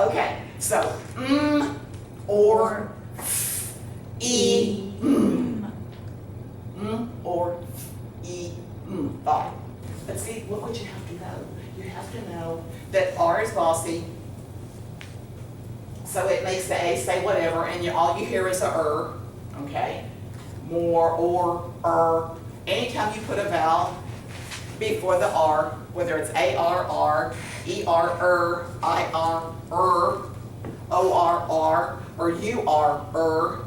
Okay, so or or thought. But see, what you have to know? You have to know that R is bossy, so it makes the A say whatever, and all you hear is a okay? More, or. Anytime you put a vowel before the R, whether it's A-R-R, E-R-R, I-R-R, O-R-R, or U-R-R,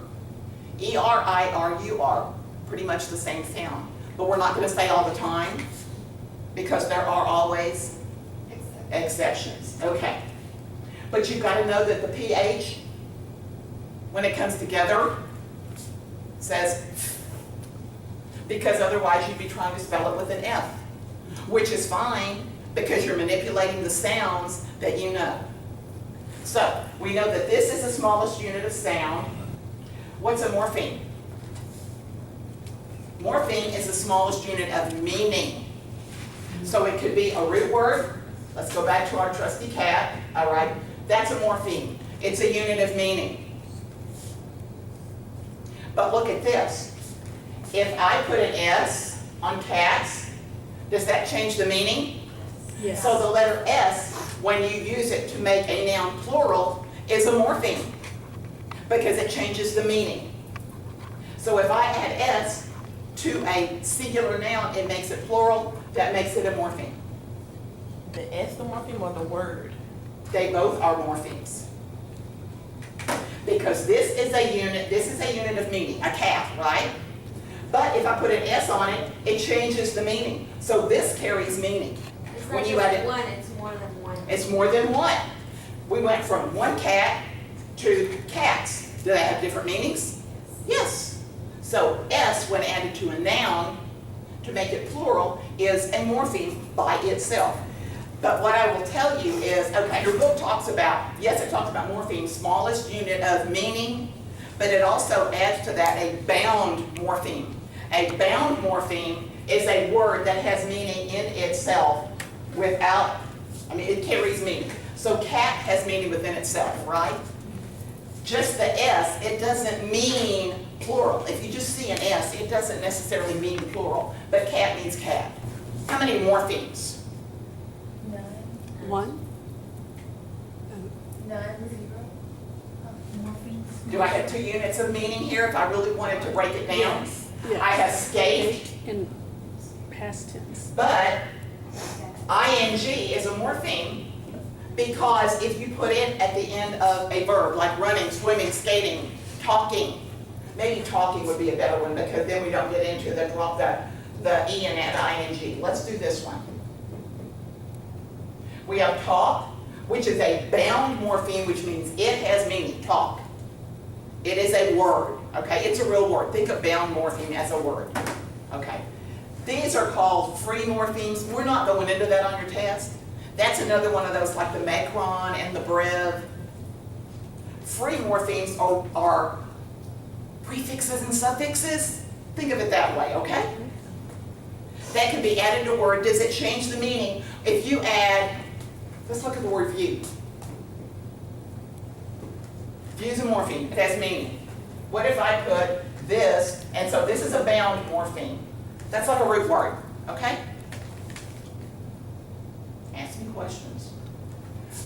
E-R-I-R-U-R, pretty much the same sound. But we're not going to say all the time because there are always exceptions. Okay. But you've got to know that the PH, when it comes together, says because otherwise you'd be trying to spell it with an F, which is fine because you're manipulating the sounds that you know. So we know that this is the smallest unit of sound. What's a morpheme? Morpheme is the smallest unit of meaning. So it could be a root word. Let's go back to our trusty cat. All right, that's a morpheme. It's a unit of meaning. But look at this. If I put an S on cats, does that change the meaning? Yes. So the letter S, when you use it to make a noun plural, is a morpheme because it changes the meaning. So if I add S to a singular noun, it makes it plural. That makes it a morpheme. The S, the morpheme, or the word? They both are morphemes. Because this is a unit of meaning, a cat, right? But if I put an S on it, it changes the meaning. So this carries meaning. It's When not you just add it, one, it's more than one. it's more than one. We went from one cat to cats. Do they have different meanings? Yes. So S, when added to a noun, to make it plural, is a morpheme by itself. But what I will tell you is, okay, your book talks about, yes, it talks about morpheme, smallest unit of meaning, but it also adds to that a bound morpheme. A bound morpheme is a word that has meaning in itself without, it carries meaning. So cat has meaning within itself, right? Just the S, it doesn't mean plural. If you just see an S, it doesn't necessarily mean plural, but cat means cat. How many morphemes? One. None, zero. Morphemes. Do I have 2 units of meaning here if I really wanted to break it down? Yes. Yes. I have skate, In past tense. but ing is a morpheme because if you put it at the end of a verb, like running, swimming, skating, talking, maybe talking would be a better one because then we don't get into the E and at ing. Let's do this one. We have talk, which is a bound morpheme, which means it has meaning, talk. It is a word, okay? It's a real word. Think of bound morpheme as a word, okay? These are called free morphemes. We're not going into that on your test. That's another one of those like the macron and the brev. Free morphemes are prefixes and suffixes. Think of it that way, okay? That can be added to a word. Does it change the meaning? If you add, let's look at the word view. View is a morpheme. It has meaning. What if I put this, and so this is a bound morpheme. That's like a root word, okay? Ask me questions.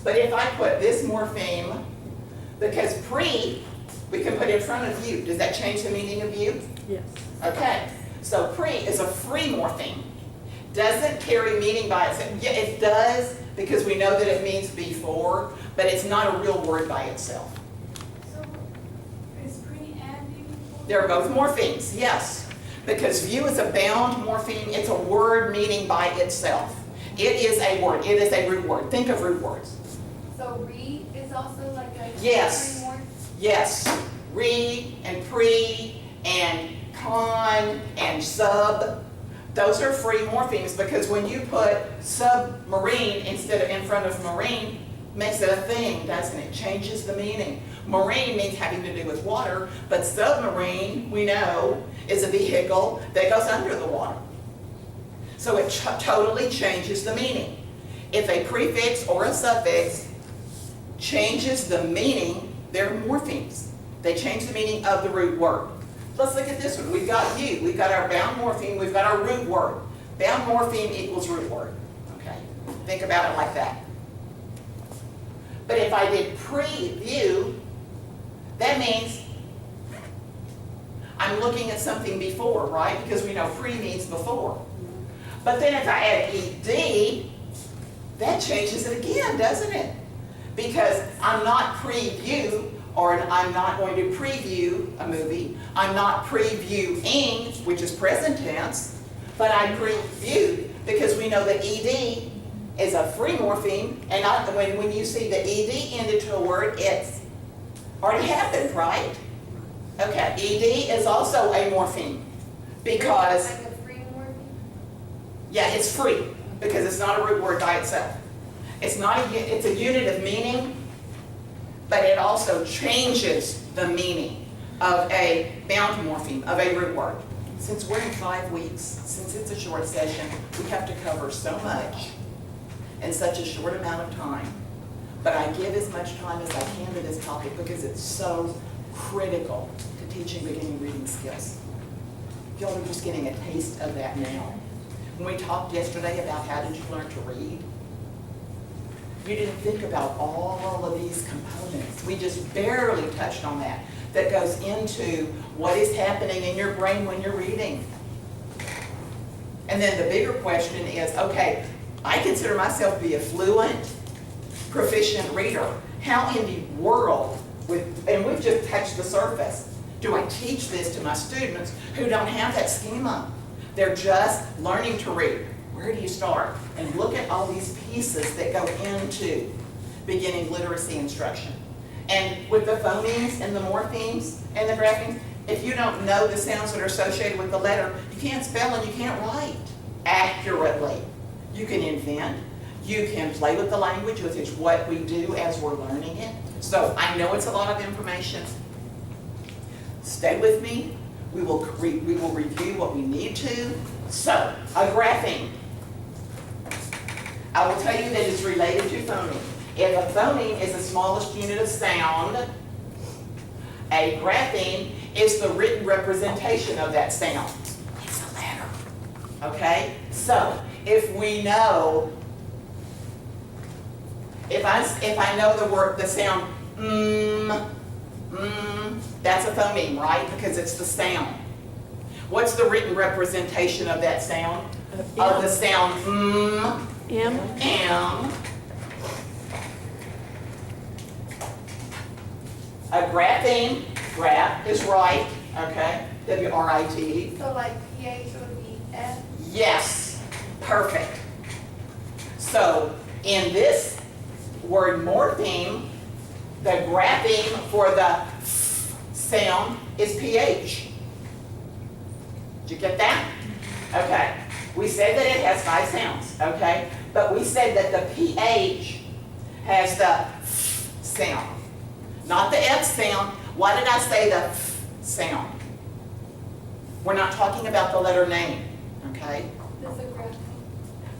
But if I put this morpheme, because pre, we can put in front of view. Does that change the meaning of view? Yes. Okay, so pre is a free morpheme. Doesn't carry meaning by itself. Yeah, it does because we know that it means before, but it's not a real word by itself. So, is pre and view? They're both morphemes, yes. Because view is a bound morpheme. It's a word meaning by itself. It is a word. It is a root word. Think of root words. So re is also like a Yes. free word? Yes. Re and pre and con and sub. Those are free morphemes because when you put submarine instead of in front of marine, makes it a thing, doesn't it? Changes the meaning. Marine means having to do with water, but submarine, we know, is a vehicle that goes under the water. So it totally changes the meaning. If a prefix or a suffix changes the meaning, they're morphemes. They change the meaning of the root word. Let's look at this one. We've got you, we've got our bound morpheme, we've got our root word. Bound morpheme equals root word, okay? Think about it like that. But if I did preview, that means I'm looking at something before, right? Because we know pre means before. But then if I add ed, that changes it again, doesn't it? Because I'm not preview, or I'm not going to preview a movie. I'm not previewing, which is present tense, but I previewed because we know that ed is a free morpheme, and when you see the ed ended to a word, it's already happened, right? Okay, ed is also a morpheme because, Like a free morpheme? yeah, it's free because it's not a root word by itself. It's a unit of meaning, but it also changes the meaning of a bound morpheme, of a root word. Since we're in 5 weeks, since it's a short session, we have to cover so much in such a short amount of time. But I give as much time as I can to this topic because it's so critical to teaching beginning reading skills. Y'all are just getting a taste of that now. When we talked yesterday about how did you learn to read, you didn't think about all of these components. We just barely touched on that. That goes into what is happening in your brain when you're reading. And then the bigger question is, okay, I consider myself to be a fluent, proficient reader. How in the world, and we've just touched the surface, do I teach this to my students who don't have that schema? They're just learning to read. Where do you start? And look at all these pieces that go into beginning literacy instruction. And with the phonemes and the morphemes and the graphemes, if you don't know the sounds that are associated with the letter, you can't spell and you can't write accurately. You can invent, you can play with the language, which is what we do as we're learning it. So I know it's a lot of information. Stay with me. We will review what we need to. So, a grapheme. I will tell you that it's related to phoneme. If a phoneme is the smallest unit of sound, a grapheme is the written representation of that sound. It's a letter. Okay? So, if we know, if I know the sound that's a phoneme, right? Because it's the sound. What's the written representation of that sound? Of the sound M. M. A grapheme, graph is right, okay? W-R-I-T. So like pH would be F? Yes, perfect. So in this word morpheme, the grapheme for the sound is pH. Did you get that? Okay. We said that it has 5 sounds, okay? But we said that the pH has the sound, not the F sound. Why did I say the sound? We're not talking about the letter name, okay? That's a grapheme.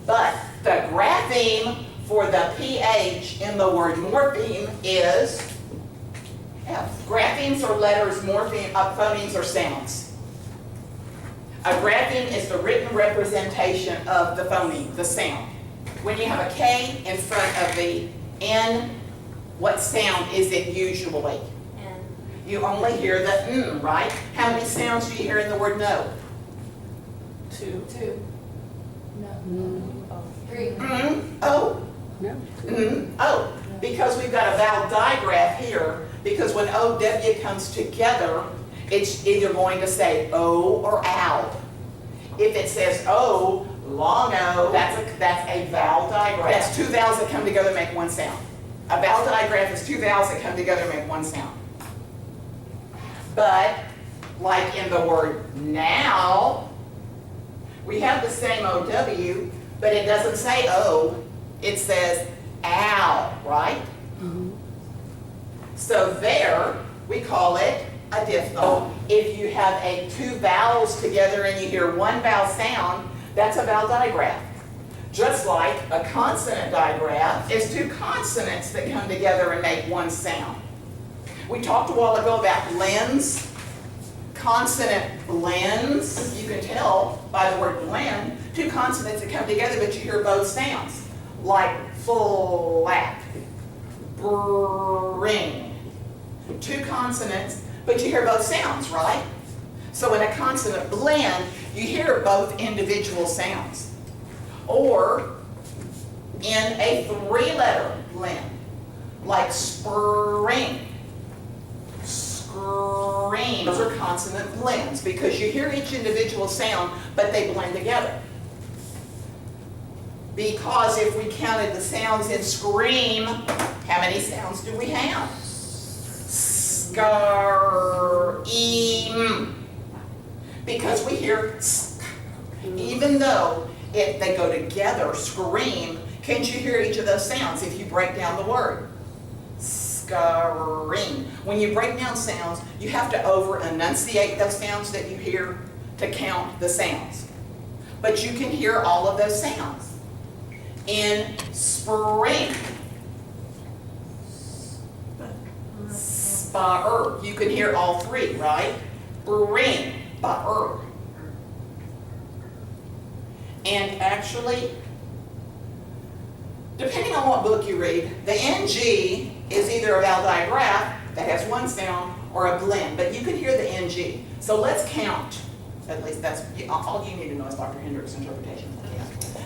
But the grapheme for the pH in the word morpheme is F. Graphemes are letters, phonemes are sounds. A grapheme is the written representation of the phoneme, the sound. When you have a K in front of the N, what sound is it usually? N. You only hear the N, right? How many sounds do you hear in the word no? 2. 2. No. 3. Oh. No. Oh. Because we've got a vowel digraph here, because when OW comes together, it's either going to say O or ow. If it says O, long O, that's a vowel digraph. That's 2 vowels that come together and make one sound. A vowel digraph is 2 vowels that come together and make one sound. But, like in the word now, we have the same OW, but it doesn't say O, it says ow, right? Mm-hmm. So there, we call it a diphthong. If you have 2 vowels together and you hear one vowel sound, that's a vowel digraph. Just like a consonant digraph is two consonants that come together and make one sound. We talked a while ago about blends. Consonant blends, you can tell by the word blend, two consonants that come together but you hear both sounds. Like flat, bring. Two consonants, but you hear both sounds, right? So in a consonant blend, you hear both individual sounds. Or in a three-letter blend, like spring, scream. Those are consonant blends because you hear each individual sound, but they blend together. Because if we counted the sounds in scream, how many sounds do we have? Scar-eam. Because we hear sk, even though they go together, scream, can't you hear each of those sounds if you break down the word? Scream. When you break down sounds, you have to over-enunciate those sounds that you hear to count the sounds. But you can hear all of those sounds. In spring, spar, you can hear all three, right? Bring, bar. And actually, depending on what book you read, the NG is either a vowel digraph that has one sound or a blend, but you can hear the NG. So let's count. At least that's all you need to know is Dr. Hendrick's interpretation.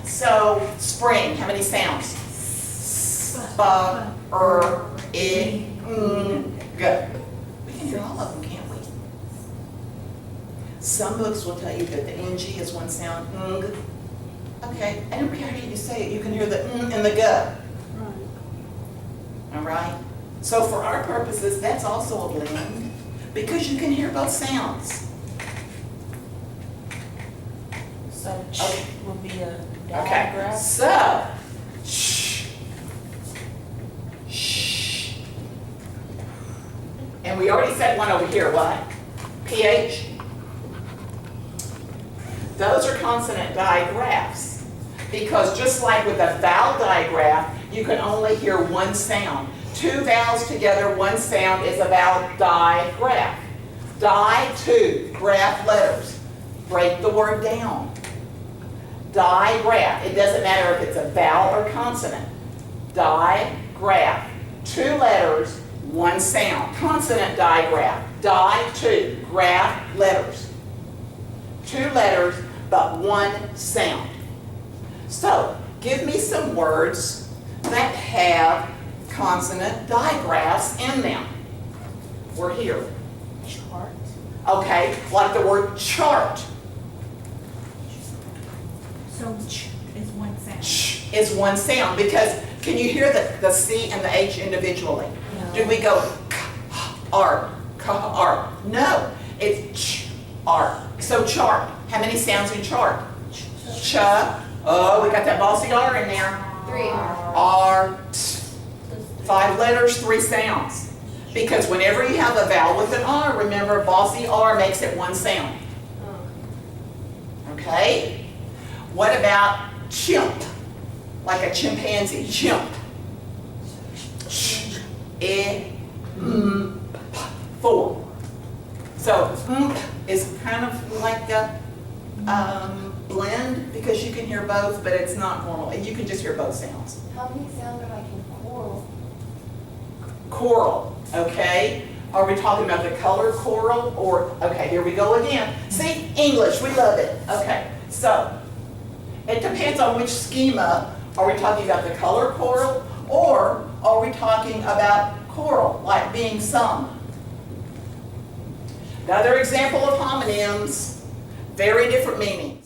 So, spring, how many sounds? Spa, g. We can hear all of them, can't we? Some books will tell you that the ng is one sound, ng. Okay, and every time you say it, you can hear the and the g. All right? So for our purposes, that's also a blend because you can hear both sounds. So ch would be a Okay, digraph. so, shh, shh. And we already said one over here, what? PH. Those are consonant digraphs because just like with a vowel digraph, you can only hear one sound. Two vowels together, one sound is a vowel digraph. Two, graph letters. Break the word down. Digraph. It doesn't matter if it's a vowel or consonant. Digraph. Two letters, one sound. Consonant digraph. Two, graph letters. Two letters, but one sound. So, give me some words that have consonant digraphs in them. We're here. Chart. Okay, like the word chart. So ch is one sound. Ch is one sound because can you hear the C and the H individually? No. Do we go R, R? No, it's ch, R. So chart. How many sounds in chart? Ch. Oh, we got that bossy R in there. 3. R, t. 5 letters, 3 sounds. Because whenever you have a vowel with an R, remember bossy R makes it one sound. Okay? What about chimp? Like a chimpanzee, chimp. Ch, e, m, p, 4. So, is kind of like a blend because you can hear both, but it's not normal. You can just hear both sounds. How many sounds are like in coral? Coral, okay? Are we talking about the color coral or, okay, here we go again. See, English, we love it. Okay, so it depends on which schema. Are we talking about the color coral or are we talking about coral, like being sung? Another example of homonyms, very different meaning.